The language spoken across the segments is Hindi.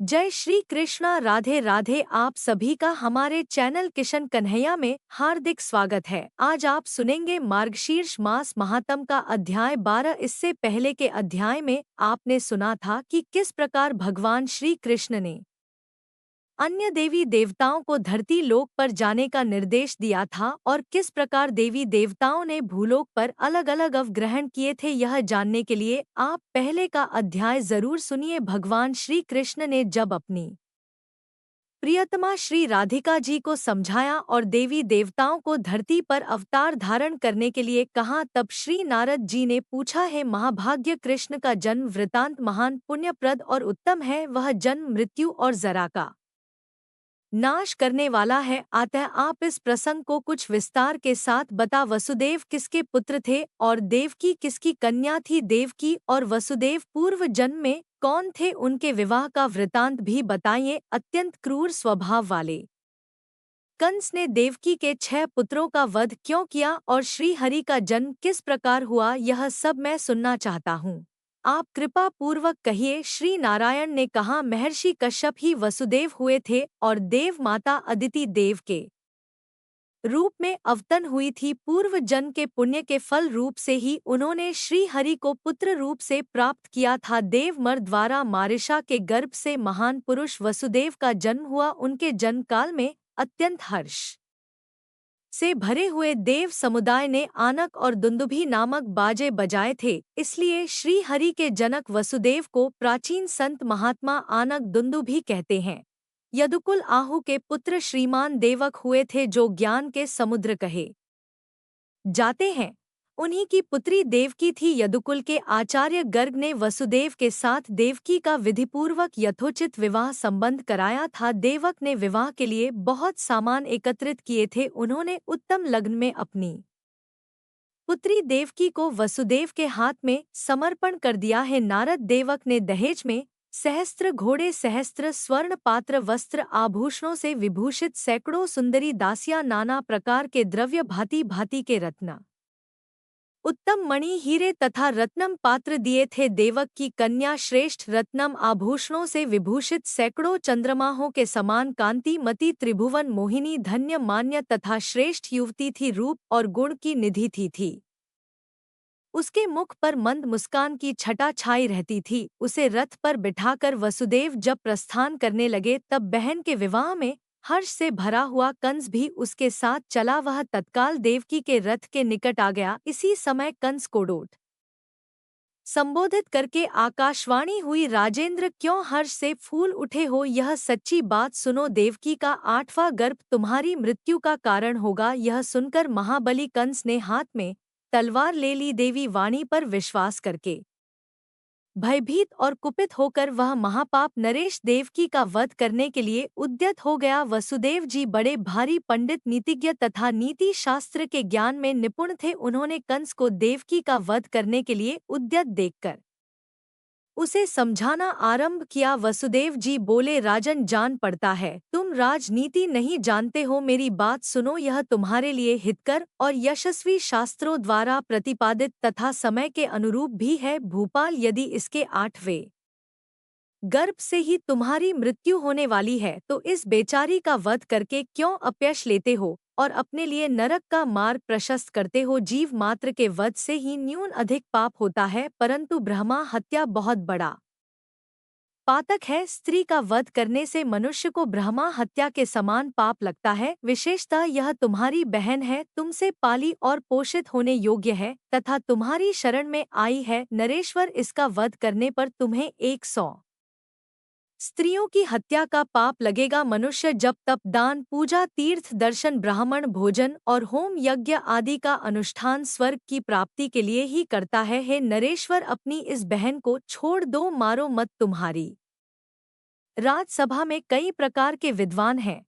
जय श्री कृष्णा। राधे राधे। आप सभी का हमारे चैनल किशन कन्हैया में हार्दिक स्वागत है। आज आप सुनेंगे मार्गशीर्ष मास महात्म का अध्याय 12। इससे पहले के अध्याय में आपने सुना था कि किस प्रकार भगवान श्री कृष्ण ने अन्य देवी देवताओं को धरती लोक पर जाने का निर्देश दिया था और किस प्रकार देवी देवताओं ने भूलोक पर अलग अलग अवग्रहण किए थे। यह जानने के लिए आप पहले का अध्याय जरूर सुनिए। भगवान श्री कृष्ण ने जब अपनी प्रियतमा श्री राधिका जी को समझाया और देवी देवताओं को धरती पर अवतार धारण करने के लिए कहा, तब श्री नारद जी ने पूछा, है महाभाग्य कृष्ण का जन्म वृतांत महान पुण्यप्रद और उत्तम है। वह जन्म मृत्यु और जरा का नाश करने वाला है। अतः आप इस प्रसंग को कुछ विस्तार के साथ बता। वसुदेव किसके पुत्र थे और देवकी किसकी कन्या थी? देवकी और वसुदेव पूर्व जन्म में कौन थे? उनके विवाह का वृतांत भी बताइए। अत्यंत क्रूर स्वभाव वाले कंस ने देवकी के 6 पुत्रों का वध क्यों किया और श्री हरि का जन्म किस प्रकार हुआ, यह सब मैं सुनना चाहता हूँ। आप कृपा पूर्वक कहिए। श्री नारायण ने कहा, महर्षि कश्यप ही वसुदेव हुए थे और देव माता अदिति देव के रूप में अवतन हुई थी। पूर्व जन्म के पुण्य के फल रूप से ही उन्होंने श्री हरि को पुत्र रूप से प्राप्त किया था। देव मर द्वारा मारिशा के गर्भ से महान पुरुष वसुदेव का जन्म हुआ। उनके जन्म काल में अत्यंत हर्ष से भरे हुए देव समुदाय ने आनक और दुंदुभि नामक बाजे बजाए थे। इसलिए श्री हरि के जनक वसुदेव को प्राचीन संत महात्मा आनक दुंदुभि कहते हैं। यदुकुल आहु के पुत्र श्रीमान देवक हुए थे, जो ज्ञान के समुद्र कहे जाते हैं। उन्हीं की पुत्री देवकी थी। यदुकुल के आचार्य गर्ग ने वसुदेव के साथ देवकी का विधिपूर्वक यथोचित विवाह संबंध कराया था। देवक ने विवाह के लिए बहुत सामान एकत्रित किए थे। उन्होंने उत्तम लग्न में अपनी पुत्री देवकी को वसुदेव के हाथ में समर्पण कर दिया है। नारद देवक ने दहेज में सहस्त्र घोड़े, सहस्त्र स्वर्ण पात्र, वस्त्र आभूषणों से विभूषित सैकड़ों सुंदरी दासियां, नाना प्रकार के द्रव्य, भांति भांति के रत्न, उत्तम मणि, हीरे तथा रत्नम पात्र दिए थे। देवक की कन्या श्रेष्ठ रत्नम आभूषणों से विभूषित सैकड़ों चंद्रमाहों के समान कांति मती, त्रिभुवन मोहिनी, धन्य मान्य तथा श्रेष्ठ युवती थी। रूप और गुण की निधि थी। उसके मुख पर मंद मुस्कान की छटा छाई रहती थी। उसे रथ पर बिठाकर वसुदेव जब प्रस्थान करने लगे, तब बहन के विवाह में हर्ष से भरा हुआ कंस भी उसके साथ चला। वह तत्काल देवकी के रथ के निकट आ गया। इसी समय कंस को डोट संबोधित करके आकाशवाणी हुई, राजेंद्र क्यों हर्ष से फूल उठे हो? यह सच्ची बात सुनो। देवकी का 8वां गर्भ तुम्हारी मृत्यु का कारण होगा। यह सुनकर महाबली कंस ने हाथ में तलवार ले ली। देवी वाणी पर विश्वास करके भयभीत और कुपित होकर वह महापाप नरेश देवकी का वध करने के लिए उद्यत हो गया। वसुदेव जी बड़े भारी पंडित, नीतिज्ञ तथा नीति शास्त्र के ज्ञान में निपुण थे। उन्होंने कंस को देवकी का वध करने के लिए उद्यत देखकर उसे समझाना आरंभ किया। वसुदेव जी बोले, राजन, जान पड़ता है तुम राजनीति नहीं जानते हो। मेरी बात सुनो, यह तुम्हारे लिए हितकर और यशस्वी शास्त्रों द्वारा प्रतिपादित तथा समय के अनुरूप भी है। भूपाल, यदि इसके 8वें गर्भ से ही तुम्हारी मृत्यु होने वाली है, तो इस बेचारी का वध करके क्यों अपयश लेते हो और अपने लिए नरक का मार्ग प्रशस्त करते हो? जीव मात्र के वध से ही न्यून अधिक पाप होता है, परंतु ब्रह्मा हत्या बहुत बड़ा पातक है। स्त्री का वध करने से मनुष्य को ब्रह्मा हत्या के समान पाप लगता है। विशेषतः यह तुम्हारी बहन है, तुमसे पाली और पोषित होने योग्य है तथा तुम्हारी शरण में आई है। नरेश्वर, इसका वध करने पर तुम्हें 100 स्त्रियों की हत्या का पाप लगेगा। मनुष्य जब तप, दान, पूजा, तीर्थ दर्शन, ब्राह्मण भोजन और होम यज्ञ आदि का अनुष्ठान स्वर्ग की प्राप्ति के लिए ही करता है। हे नरेश्वर, अपनी इस बहन को छोड़ दो, मारो मत। तुम्हारी राजसभा में कई प्रकार के विद्वान हैं,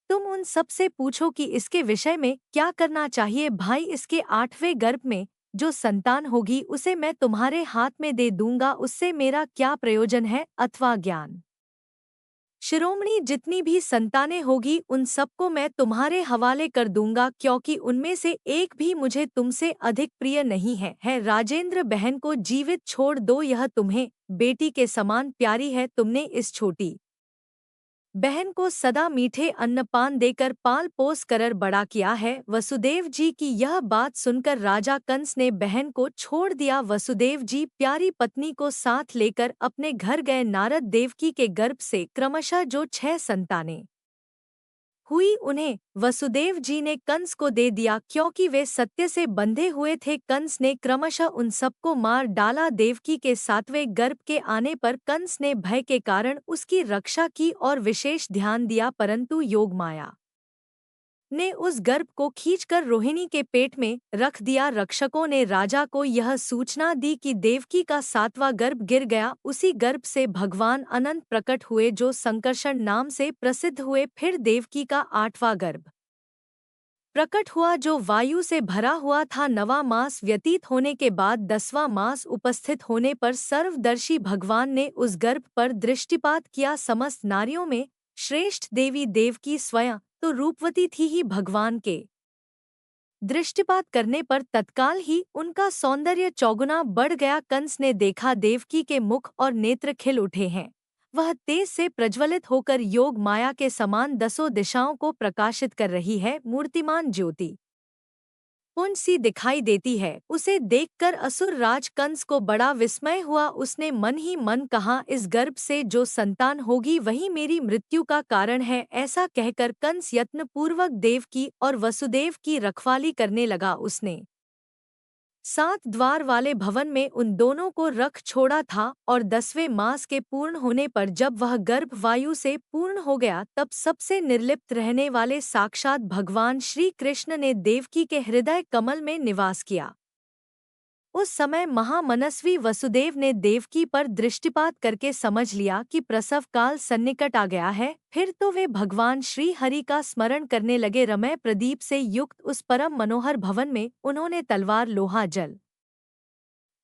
तुम उन सब से पूछो कि इसके विषय में क्या करना चाहिए। भाई, इसके 8वें गर्भ में जो संतान होगी उसे मैं तुम्हारे हाथ में दे दूंगा। उससे मेरा क्या प्रयोजन है अथवा ज्ञान शिरोमणि, जितनी भी संतानें होगी उन सबको मैं तुम्हारे हवाले कर दूंगा, क्योंकि उनमें से एक भी मुझे तुमसे अधिक प्रिय नहीं है। राजेंद्र, बहन को जीवित छोड़ दो, यह तुम्हें बेटी के समान प्यारी है। तुमने इस छोटी बहन को सदा मीठे अन्नपान देकर पाल पोस कर बड़ा किया है। वसुदेव जी की यह बात सुनकर राजा कंस ने बहन को छोड़ दिया। वसुदेव जी प्यारी पत्नी को साथ लेकर अपने घर गए। नारद देवकी के गर्भ से क्रमशः जो 6 संतानें हुई उन्हें वसुदेव जी ने कंस को दे दिया, क्योंकि वे सत्य से बंधे हुए थे। कंस ने क्रमशः उन सबको मार डाला। देवकी के 7वें गर्भ के आने पर कंस ने भय के कारण उसकी रक्षा की और विशेष ध्यान दिया, परंतु योगमाया ने उस गर्भ को खींचकर रोहिणी के पेट में रख दिया। रक्षकों ने राजा को यह सूचना दी कि देवकी का 7वां गर्भ गिर गया। उसी गर्भ से भगवान अनंत प्रकट हुए, जो संकर्षण नाम से प्रसिद्ध हुए। फिर देवकी का 8वां गर्भ प्रकट हुआ, जो वायु से भरा हुआ था। 9वां मास व्यतीत होने के बाद 10वां मास उपस्थित होने पर सर्वदर्शी भगवान ने उस गर्भ पर दृष्टिपात किया। समस्त नारियों में श्रेष्ठ देवी देवकी स्वयं तो रूपवती थी ही। भगवान के दृष्टिपात करने पर तत्काल ही उनका सौंदर्य चौगुना बढ़ गया। कंस ने देखा देवकी के मुख और नेत्र खिल उठे हैं। वह तेज से प्रज्वलित होकर योग माया के समान 10 दिशाओं को प्रकाशित कर रही है। मूर्तिमान ज्योति पुंज सी दिखाई देती है। उसे देखकर असुर राज कंस को बड़ा विस्मय हुआ। उसने मन ही मन कहा, इस गर्भ से जो संतान होगी वही मेरी मृत्यु का कारण है। ऐसा कहकर कंस यत्नपूर्वक देवकी और वसुदेव की रखवाली करने लगा। उसने 7 द्वार वाले भवन में उन दोनों को रख छोड़ा था, और 10वें मास के पूर्ण होने पर जब वह गर्भ वायु से पूर्ण हो गया, तब सबसे निर्लिप्त रहने वाले साक्षात भगवान श्री कृष्ण ने देवकी के हृदय कमल में निवास किया। उस समय महामनस्वी वसुदेव ने देवकी पर दृष्टिपात करके समझ लिया कि प्रसव काल सन्निकट आ गया है। फिर तो वे भगवान श्री हरि का स्मरण करने लगे। रमय प्रदीप से युक्त उस परम मनोहर भवन में उन्होंने तलवार, लोहा, जल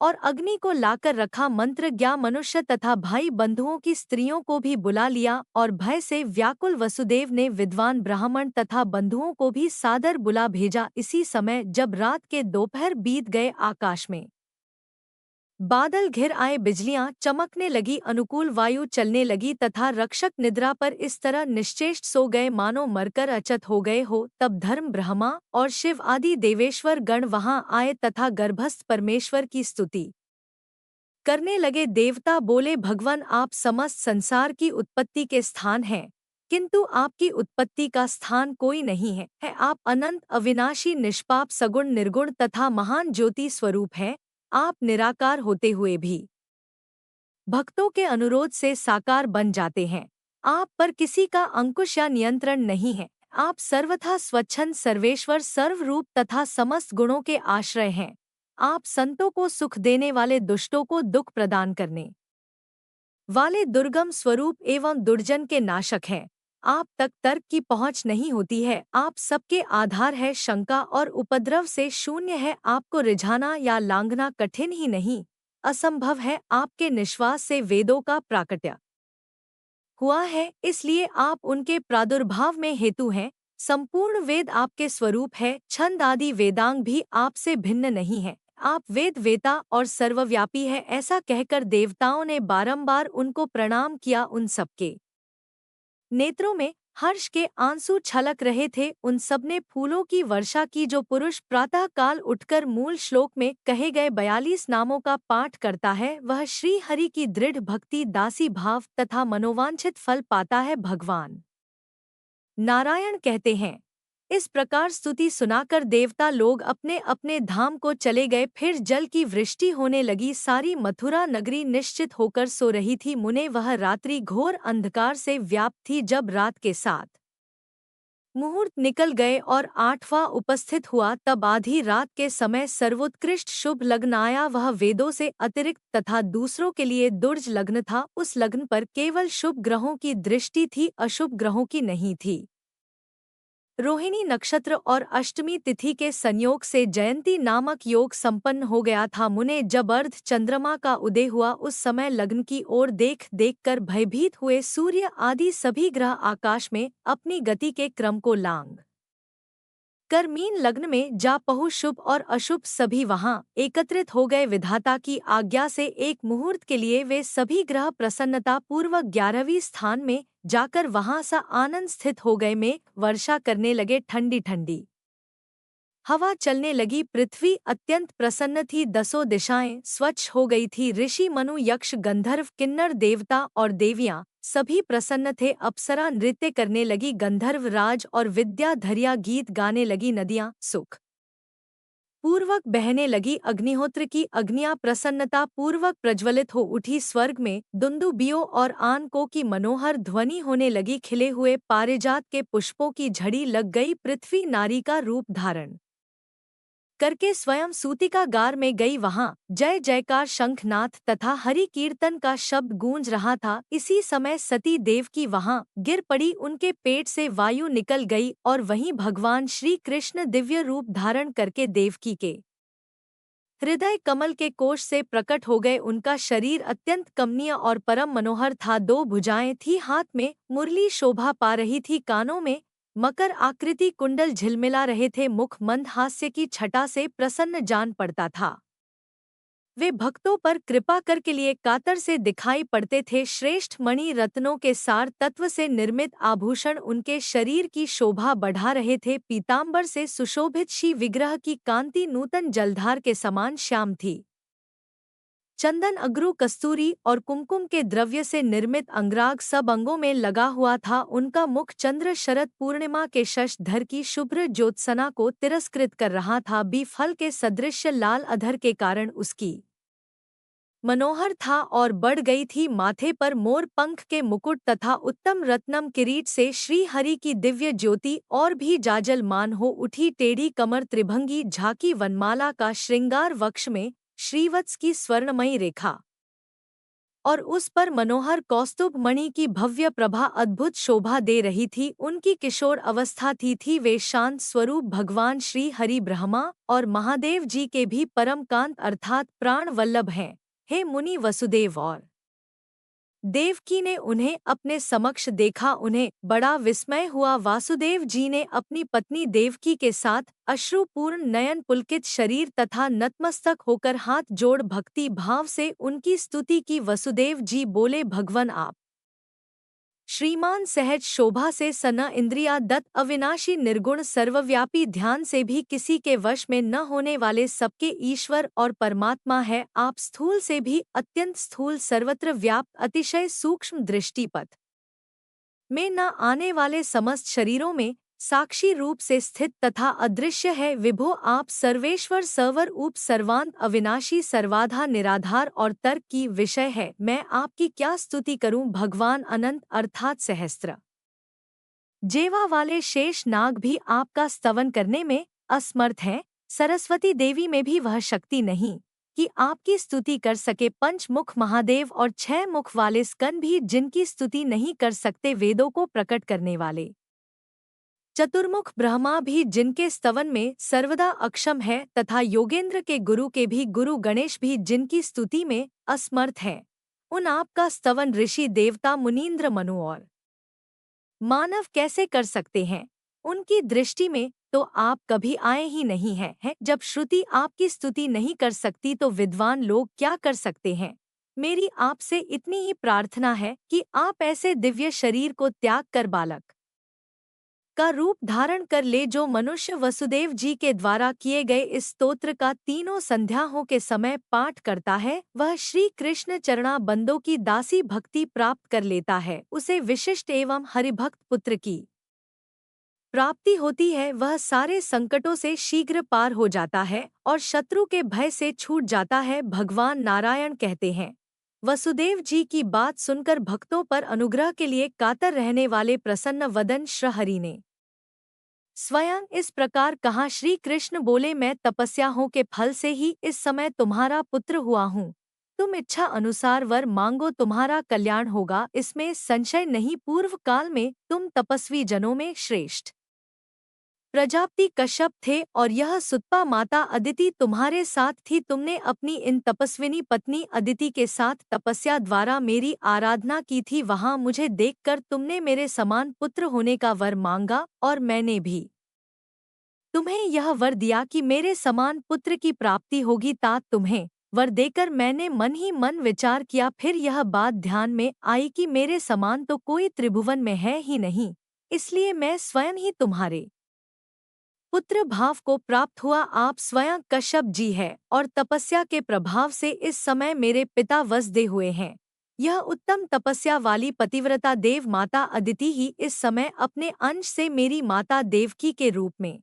और अग्नि को लाकर रखा। मंत्र ज्ञा मनुष्य तथा भाई बंधुओं की स्त्रियों को भी बुला लिया, और भय से व्याकुल वसुदेव ने विद्वान ब्राह्मण तथा बंधुओं को भी सादर बुला भेजा। इसी समय जब रात के दोपहर बीत गए, आकाश में बादल घिर आए, बिजलियां चमकने लगी, अनुकूल वायु चलने लगी तथा रक्षक निद्रा पर इस तरह निश्चेष्ट सो गए मानो मरकर अचत हो गए हो। तब धर्म, ब्रह्मा और शिव आदि देवेश्वर गण वहां आए तथा गर्भस्थ परमेश्वर की स्तुति करने लगे। देवता बोले, भगवान आप समस्त संसार की उत्पत्ति के स्थान हैं, किंतु आपकी उत्पत्ति का स्थान कोई नहीं है। आप अनंत, अविनाशी, निष्पाप, सगुण, निर्गुण तथा महान ज्योति स्वरूप हैं। आप निराकार होते हुए भी भक्तों के अनुरोध से साकार बन जाते हैं। आप पर किसी का अंकुश या नियंत्रण नहीं है। आप सर्वथा स्वच्छंद, सर्वेश्वर, सर्वरूप तथा समस्त गुणों के आश्रय हैं। आप संतों को सुख देने वाले, दुष्टों को दुख प्रदान करने वाले, दुर्गम स्वरूप एवं दुर्जन के नाशक हैं। आप तक तर्क की पहुंच नहीं होती है। आप सबके आधार है, शंका और उपद्रव से शून्य है। आपको रिझाना या लांघना कठिन ही नहीं, असंभव है। आपके निश्वास से वेदों का प्राकट्य हुआ है, इसलिए आप उनके प्रादुर्भाव में हेतु हैं। संपूर्ण वेद आपके स्वरूप है। छंद आदि वेदांग भी आपसे भिन्न नहीं है। आप वेद वेता और सर्वव्यापी है। ऐसा कहकर देवताओं ने बारंबार उनको प्रणाम किया। उन सबके नेत्रों में हर्ष के आंसू छलक रहे थे। उन सबने फूलों की वर्षा की। जो पुरुष प्रातः काल उठकर मूल श्लोक में कहे गए 42 नामों का पाठ करता है, वह श्री हरि की दृढ़ भक्ति, दासी भाव तथा मनोवांछित फल पाता है। भगवान नारायण कहते हैं। इस प्रकार स्तुति सुनाकर देवता लोग अपने अपने धाम को चले गए। फिर जल की वृष्टि होने लगी। सारी मथुरा नगरी निश्चित होकर सो रही थी। मुने वह रात्रि घोर अंधकार से व्याप्त थी। जब रात के 7 मुहूर्त निकल गए और 8वां उपस्थित हुआ, तब आधी रात के समय सर्वोत्कृष्ट शुभ लग्न आया। वह वेदों से अतिरिक्त तथा दूसरों के लिए दुर्ज लग्न था। उस लग्न पर केवल शुभ ग्रहों की दृष्टि थी, अशुभ ग्रहों की नहीं थी। रोहिणी नक्षत्र और अष्टमी तिथि के संयोग से जयंती नामक योग संपन्न हो गया था। मुने जब अर्ध चंद्रमा का उदय हुआ, उस समय लग्न की ओर देख देखकर भयभीत हुए। सूर्य आदि सभी ग्रह आकाश में अपनी गति के क्रम को लांघ करमीन लग्न में जा पहुँ शुभ और अशुभ सभी वहां एकत्रित हो गए। विधाता की आज्ञा से एक मुहूर्त के लिए वे सभी ग्रह प्रसन्नता पूर्वक 11वीं स्थान में जाकर वहां सा आनंद स्थित हो गए। में वर्षा करने लगे, ठंडी ठंडी हवा चलने लगी, पृथ्वी अत्यंत प्रसन्न थी, दसों दिशाएं स्वच्छ हो गई थी। ऋषि मनु यक्ष गंधर्व किन्नर देवता और देवियां सभी प्रसन्न थे। अप्सरा नृत्य करने लगी, गंधर्व राज और विद्याधरिया गीत गाने लगी, नदियां सुख पूर्वक बहने लगी, अग्निहोत्र की अग्नियां प्रसन्नता पूर्वक प्रज्वलित हो उठी। स्वर्ग में दुंदुबियों और आनकों की मनोहर ध्वनि होने लगी, खिले हुए पारिजात के पुष्पों की झड़ी लग गई। पृथ्वी नारी का रूप धारण करके स्वयं सूतिकागार में गई, वहां जय जयकार शंखनाथ तथा हरि कीर्तन का शब्द गूंज रहा था। इसी समय सती देवकी वहां गिर पड़ी, उनके पेट से वायु निकल गई और वहीं भगवान श्री कृष्ण दिव्य रूप धारण करके देवकी के हृदय कमल के कोश से प्रकट हो गए। उनका शरीर अत्यंत कमनीय और परम मनोहर था, दो भुजाएं थी, हाथ में मुरली शोभा पा रही थी, कानों में मकर आकृति कुंडल झिलमिला रहे थे, मुख मंद हास्य की छटा से प्रसन्न जान पड़ता था। वे भक्तों पर कृपा कर के लिए कातर से दिखाई पड़ते थे। श्रेष्ठ मणि रत्नों के सार तत्व से निर्मित आभूषण उनके शरीर की शोभा बढ़ा रहे थे। पीताम्बर से सुशोभित शी विग्रह की कांति नूतन जलधार के समान श्याम थी। चंदन अगरू कस्तूरी और कुमकुम के द्रव्य से निर्मित अंगराग सब अंगों में लगा हुआ था। उनका मुख चंद्र शरद पूर्णिमा के शशधर की शुभ्र ज्योत्सना को तिरस्कृत कर रहा था। बी फल के सदृश्य लाल अधर के कारण उसकी मनोहर था और बढ़ गई थी। माथे पर मोर पंख के मुकुट तथा उत्तम रत्नम किरीट से श्री हरि की दिव्य ज्योति और भी जाजलमान हो उठी। टेढ़ी कमर त्रिभंगी झाकी वनमाला का श्रृंगार, वक्ष में श्रीवत्स की स्वर्णमयी रेखा और उस पर मनोहर कौस्तुभ मणि की भव्य प्रभा अद्भुत शोभा दे रही थी। उनकी किशोर अवस्था थी वे शांत स्वरूप भगवान श्री हरि ब्रह्मा और महादेव जी के भी परम कांत अर्थात प्राण वल्लभ हैं। हे मुनि, वसुदेव और देवकी ने उन्हें अपने समक्ष देखा, उन्हें बड़ा विस्मय हुआ। वासुदेव जी ने अपनी पत्नी देवकी के साथ अश्रुपूर्ण नयन पुलकित शरीर तथा नतमस्तक होकर हाथ जोड़ भक्ति भाव से उनकी स्तुति की। वसुदेव जी बोले, भगवन आप श्रीमान सहज शोभा से सना इंद्रिया दत्त अविनाशी निर्गुण सर्वव्यापी, ध्यान से भी किसी के वश में न होने वाले सबके ईश्वर और परमात्मा है। आप स्थूल से भी अत्यंत स्थूल, सर्वत्र व्याप्त, अतिशय सूक्ष्म, दृष्टिपथ में न आने वाले, समस्त शरीरों में साक्षी रूप से स्थित तथा अदृश्य है। विभो आप सर्वेश्वर, सर्वर ऊप, सर्वांत, अविनाशी, सर्वाधा, निराधार और तर्क की विषय है। मैं आपकी क्या स्तुति करूं। भगवान अनंत अर्थात सहस्त्र जेवा वाले शेष नाग भी आपका स्तवन करने में असमर्थ हैं। सरस्वती देवी में भी वह शक्ति नहीं कि आपकी स्तुति कर सके। पंचमुख महादेव और 6 मुख वाले स्कंद भी जिनकी स्तुति नहीं कर सकते। वेदों को प्रकट करने वाले चतुर्मुख ब्रह्मा भी जिनके स्तवन में सर्वदा अक्षम है, तथा योगेंद्र के गुरु के भी गुरु गणेश भी जिनकी स्तुति में असमर्थ हैं, उन आपका स्तवन ऋषि देवता मुनीन्द्र मनु और मानव कैसे कर सकते हैं। उनकी दृष्टि में तो आप कभी आए ही नहीं हैं। जब श्रुति आपकी स्तुति नहीं कर सकती तो विद्वान लोग क्या कर सकते हैं। मेरी आपसे इतनी ही प्रार्थना है कि आप ऐसे दिव्य शरीर को त्याग कर बालक का रूप धारण कर ले, जो मनुष्य वसुदेव जी के द्वारा किए गए इस स्तोत्र का तीनों संध्याओं के समय पाठ करता है, वह श्री कृष्ण चरणा बंदों की दासी भक्ति प्राप्त कर लेता है। उसे विशिष्ट एवं हरिभक्त पुत्र की प्राप्ति होती है। वह सारे संकटों से शीघ्र पार हो जाता है और शत्रु के भय से छूट जाता है। भगवान नारायण कहते हैं, वसुदेव जी की बात सुनकर भक्तों पर अनुग्रह के लिए कातर रहने वाले प्रसन्न वदन श्रीहरि ने स्वयं इस प्रकार कहा। श्री कृष्ण बोले, मैं तपस्याओं के फल से ही इस समय तुम्हारा पुत्र हुआ हूँ। तुम इच्छा अनुसार वर मांगो, तुम्हारा कल्याण होगा, इसमें संशय नहीं। पूर्व काल में तुम तपस्वी जनों में श्रेष्ठ प्रजापति कश्यप थे और यह सुतपा माता अदिति तुम्हारे साथ थी। तुमने अपनी इन तपस्विनी पत्नी अदिति के साथ तपस्या द्वारा मेरी आराधना की थी। वहां मुझे देखकर तुमने मेरे समान पुत्र होने का वर मांगा और मैंने भी तुम्हें यह वर दिया कि मेरे समान पुत्र की प्राप्ति होगी, तात तुम्हें वर देकर मैंने मन ही मन विचार किया। फिर यह बात ध्यान में आई कि मेरे समान तो कोई त्रिभुवन में है ही नहीं, इसलिए मैं स्वयं ही तुम्हारे पुत्र भाव को प्राप्त हुआ। आप स्वयं कश्यप जी है और तपस्या के प्रभाव से इस समय मेरे पिता वसुदेव हुए हैं। यह उत्तम तपस्या वाली पतिव्रता देव माता अदिति ही इस समय अपने अंश से मेरी माता देवकी के रूप में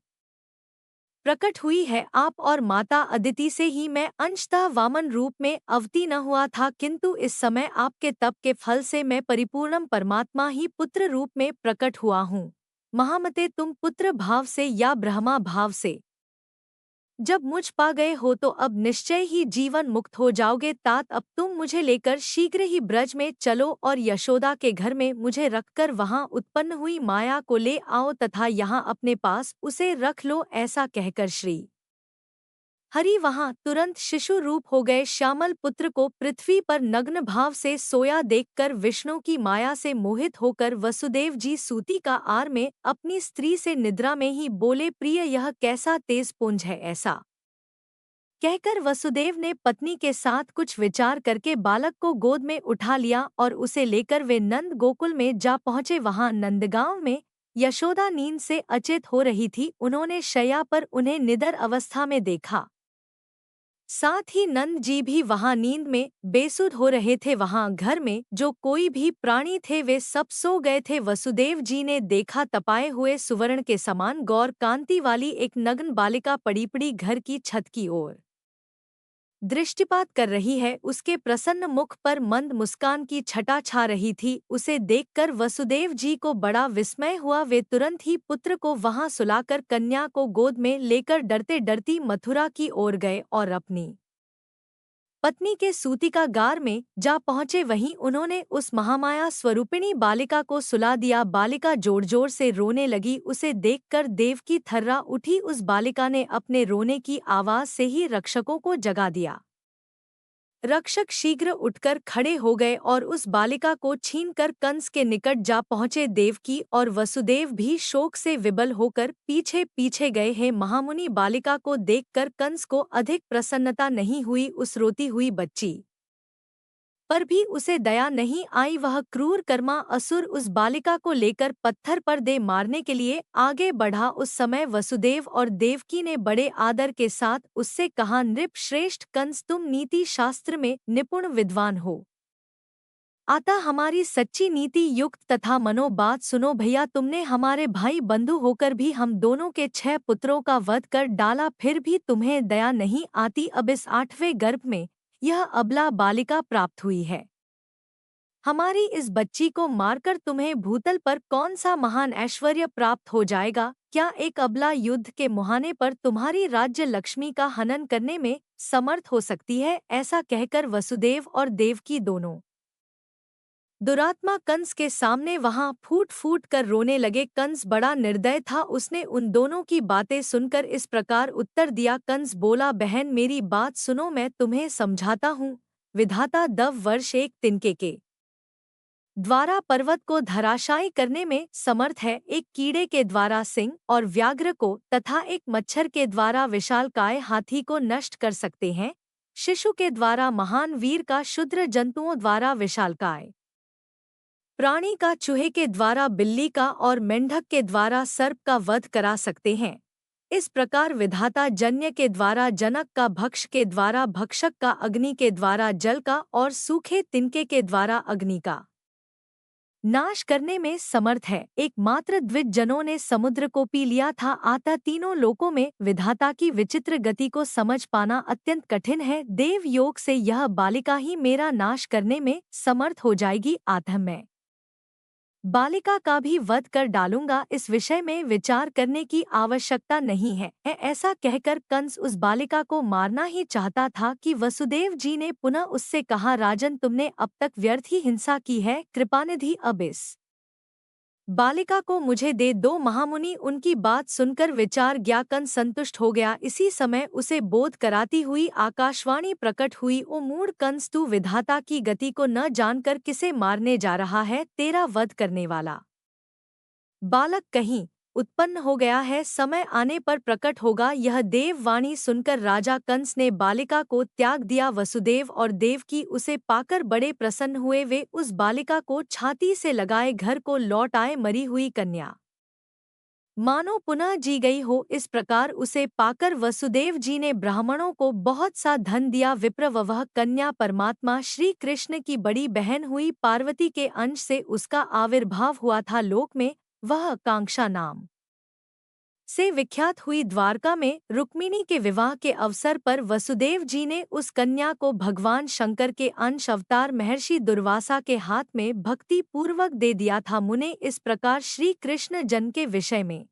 प्रकट हुई है। आप और माता अदिति से ही मैं अंशतः वामन रूप में अवतीर्ण हुआ था, किंतु इस समय आपके तप के फल से मैं परिपूर्णम परमात्मा ही पुत्र रूप में प्रकट हुआ हूँ। महामते, तुम पुत्र भाव से या ब्रह्मा भाव से जब मुझ पा गए हो तो अब निश्चय ही जीवन मुक्त हो जाओगे। तात अब तुम मुझे लेकर शीघ्र ही ब्रज में चलो और यशोदा के घर में मुझे रखकर वहां उत्पन्न हुई माया को ले आओ तथा यहाँ अपने पास उसे रख लो। ऐसा कहकर श्री हरि वहां तुरंत शिशु रूप हो गए। श्यामल पुत्र को पृथ्वी पर नग्न भाव से सोया देखकर विष्णु की माया से मोहित होकर वसुदेव जी सूती का आर में अपनी स्त्री से निद्रा में ही बोले, प्रिय यह कैसा तेज पुंज है। ऐसा कहकर वसुदेव ने पत्नी के साथ कुछ विचार करके बालक को गोद में उठा लिया और उसे लेकर वे नंद गोकुल में जा पहुँचे। वहां नंदगांव में यशोदा नींद से अचेत हो रही थी। उन्होंने शैया पर उन्हें निडर अवस्था में देखा, साथ ही नंद जी भी वहां नींद में बेसुध हो रहे थे। वहां घर में जो कोई भी प्राणी थे वे सब सो गए थे। वसुदेव जी ने देखा, तपाए हुए सुवर्ण के समान गौर कांति वाली एक नग्न बालिका पड़ी पड़ी घर की छत की ओर दृष्टिपात कर रही है। उसके प्रसन्न मुख पर मंद मुस्कान की छटा छा रही थी। उसे देखकर वसुदेव जी को बड़ा विस्मय हुआ। वे तुरंत ही पुत्र को वहां सुलाकर कन्या को गोद में लेकर डरते डरती मथुरा की ओर गए और अपनी पत्नी के सूतिका गार में जा पहुंचे। वहीं उन्होंने उस महामाया स्वरूपिणी बालिका को सुला दिया। बालिका जोर जोर से रोने लगी। उसे देखकर देवकी थर्रा उठी। उस बालिका ने अपने रोने की आवाज से ही रक्षकों को जगा दिया। रक्षक शीघ्र उठकर खड़े हो गए और उस बालिका को छीनकर कंस के निकट जा पहुंचे। देवकी और वसुदेव भी शोक से विबल होकर पीछे पीछे गए हैं। महामुनि बालिका को देखकर कंस को अधिक प्रसन्नता नहीं हुई। उस रोती हुई बच्ची पर भी उसे दया नहीं आई। वह क्रूर कर्मा असुर उस बालिका को लेकर पत्थर पर दे मारने के लिए आगे बढ़ा। उस समय वसुदेव और देवकी ने बड़े आदर के साथ उससे कहा, नृप श्रेष्ठ कंस, तुम नीति शास्त्र में निपुण विद्वान हो, अतः हमारी सच्ची नीति युक्त तथा मनो बात सुनो। भैया, तुमने हमारे भाई बंधु होकर भी हम दोनों के 6 पुत्रों का वध कर डाला, फिर भी तुम्हें दया नहीं आती। अब इस 8वें गर्भ में यह अबला बालिका प्राप्त हुई है। हमारी इस बच्ची को मारकर तुम्हें भूतल पर कौन सा महान ऐश्वर्य प्राप्त हो जाएगा? क्या एक अबला युद्ध के मुहाने पर तुम्हारी राज्य लक्ष्मी का हनन करने में समर्थ हो सकती है? ऐसा कहकर वसुदेव और देवकी दोनों दुरात्मा कंस के सामने वहां फूट फूट कर रोने लगे। कंस बड़ा निर्दय था। उसने उन दोनों की बातें सुनकर इस प्रकार उत्तर दिया। कंस बोला, बहन मेरी बात सुनो, मैं तुम्हें समझाता हूँ। विधाता 10 वर्ष एक तिनके के द्वारा पर्वत को धराशायी करने में समर्थ है, एक कीड़े के द्वारा सिंह और व्याघ्र को तथा एक मच्छर के द्वारा विशालकाय हाथी को नष्ट कर सकते हैं। शिशु के द्वारा महान वीर का, क्षुद्र जंतुओं द्वारा विशालकाय प्राणी का, चूहे के द्वारा बिल्ली का और मेंढक के द्वारा सर्प का वध करा सकते हैं। इस प्रकार विधाता जन्य के द्वारा जनक का, भक्ष के द्वारा भक्षक का, अग्नि के द्वारा जल का और सूखे तिनके के द्वारा अग्नि का नाश करने में समर्थ है। एकमात्र द्विज जनों ने समुद्र को पी लिया था। आता तीनों लोकों में विधाता की विचित्र गति को समझ पाना अत्यंत कठिन है। देव योग से यह बालिका ही मेरा नाश करने में समर्थ हो जाएगी। अतः मैं बालिका का भी वध कर डालूंगा, इस विषय में विचार करने की आवश्यकता नहीं है। ऐसा कहकर कंस उस बालिका को मारना ही चाहता था कि वसुदेव जी ने पुनः उससे कहा, राजन, तुमने अब तक व्यर्थ ही हिंसा की है। कृपानिधि, अब इस बालिका को मुझे दे दो। महामुनि उनकी बात सुनकर विचार ज्ञाकन संतुष्ट हो गया। इसी समय उसे बोध कराती हुई आकाशवाणी प्रकट हुई, ओ मूढ़ कंस, तू विधाता की गति को न जानकर किसे मारने जा रहा है? तेरा वध करने वाला बालक कहीं उत्पन्न हो गया है, समय आने पर प्रकट होगा। यह देव वाणी सुनकर राजा कंस ने बालिका को त्याग दिया। वसुदेव और देवकी उसे पाकर बड़े प्रसन्न हुए। वे उस बालिका को छाती से लगाए घर को लौट आए। मरी हुई कन्या मानो पुनः जी गई हो, इस प्रकार उसे पाकर वसुदेव जी ने ब्राह्मणों को बहुत सा धन दिया। विप्र वह कन्या परमात्मा श्री कृष्ण की बड़ी बहन हुई। पार्वती के अंश से उसका आविर्भाव हुआ था। लोक में वह कांक्षा नाम से विख्यात हुई। द्वारका में रुक्मिणी के विवाह के अवसर पर वसुदेव जी ने उस कन्या को भगवान शंकर के अंश अवतार महर्षि दुर्वासा के हाथ में भक्ति पूर्वक दे दिया था। मुने इस प्रकार श्री कृष्ण जन्म के विषय में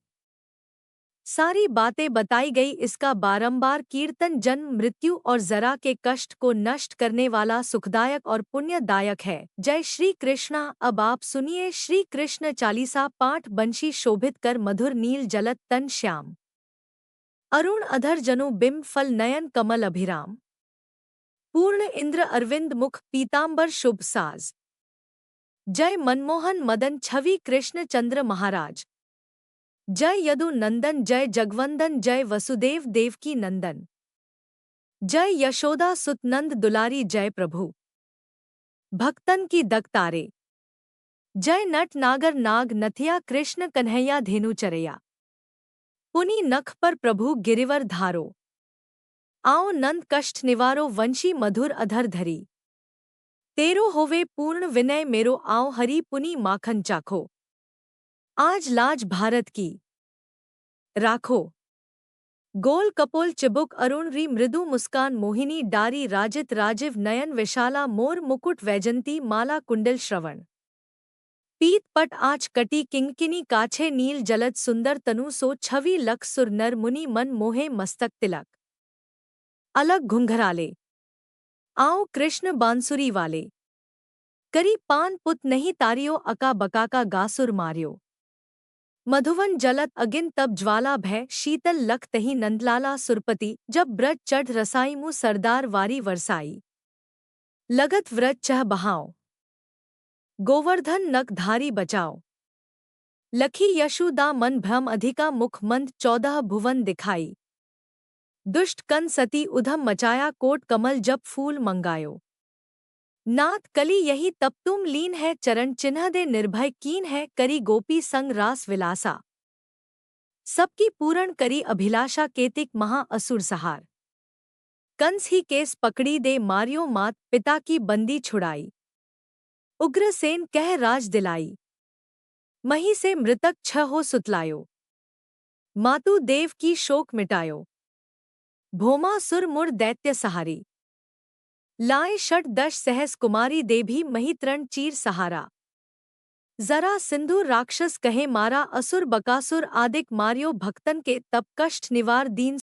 सारी बातें बताई गई। इसका बारंबार कीर्तन जन्म मृत्यु और जरा के कष्ट को नष्ट करने वाला सुखदायक और पुण्यदायक है। जय श्री कृष्णा। अब आप सुनिए श्री कृष्ण चालीसा पाठ। बंशी शोभित कर मधुर नील जलत तन श्याम, अरुण अधर जनु बिंब फल नयन कमल अभिराम, पूर्ण इंद्र अरविंद मुख पीतांबर शुभ साज। जय मनमोहन मदन छवि कृष्ण चंद्र महाराज। जय यदु नंदन जय जगवंदन जय वसुदेव देवकी नंदन। जय यशोदा सुत नंद दुलारी जय प्रभु भक्तन की दकतारे। जय नट नागर नाग नथिया कृष्ण कन्हैया धेनु चरैया। पुनि नख पर प्रभु गिरिवर धारो, आओ नंद कष्ट निवारो वंशी मधुर अधर धरी। तेरो होवे पूर्ण विनय मेरो आओ हरि पुनि माखन चाखो। आज लाज भारत की राखो। गोल कपोल चिबुक अरुण री मृदु मुस्कान मोहिनी डारी राजित राजिव नयन विशाला मोर मुकुट वैजंती माला कुंडल श्रवण। पीत पट आच कटी किंकिनी काछे नील जलद सुंदर तनु सो छवि लख सुर नर मुनि मन मोहे मस्तक तिलक अलग घुंघराले। आओ कृष्ण बांसुरी वाले, करी पान पुत नहीं तारियो अका बका का गासुर मारियो। मधुवन जलत अगिन तब ज्वाला भय शीतल लख तही नंदलाला सुरपति। जब ब्रज चढ़ रसाई मुँह सरदार वारी वरसाई, लगत व्रज चह बहाओ। गोवर्धन नख धारी बचाओ, लखी यशुदा मन भ्रम अधिका मुख मंद 14 भुवन दिखाई। दुष्ट कन सती उधम मचाया कोट कमल जब फूल मंगायो। नाथ कली यही तब तुम लीन है चरण चिन्ह दे निर्भय कीन है। करी गोपी संग रास विलासा, सबकी पूरण करी अभिलाषा। केतिक महा असुर सहार, कंस ही केस पकड़ी दे मारियो मात पिता की बंदी छुड़ाई। उग्रसेन कह राज दिलाई, मही से मृतक छ हो सुतलायो। मातु देव की शोक मिटायो, भोमा सुर मुर दैत्य सहारी। लाए षट दश सहस कुमारी दे भी मही तृण चीर सहारा। जरा सिंधु राक्षस कहे मारा असुर बकासुर आदिक मारियो। भक्तन के तप कष्ट निवार दीन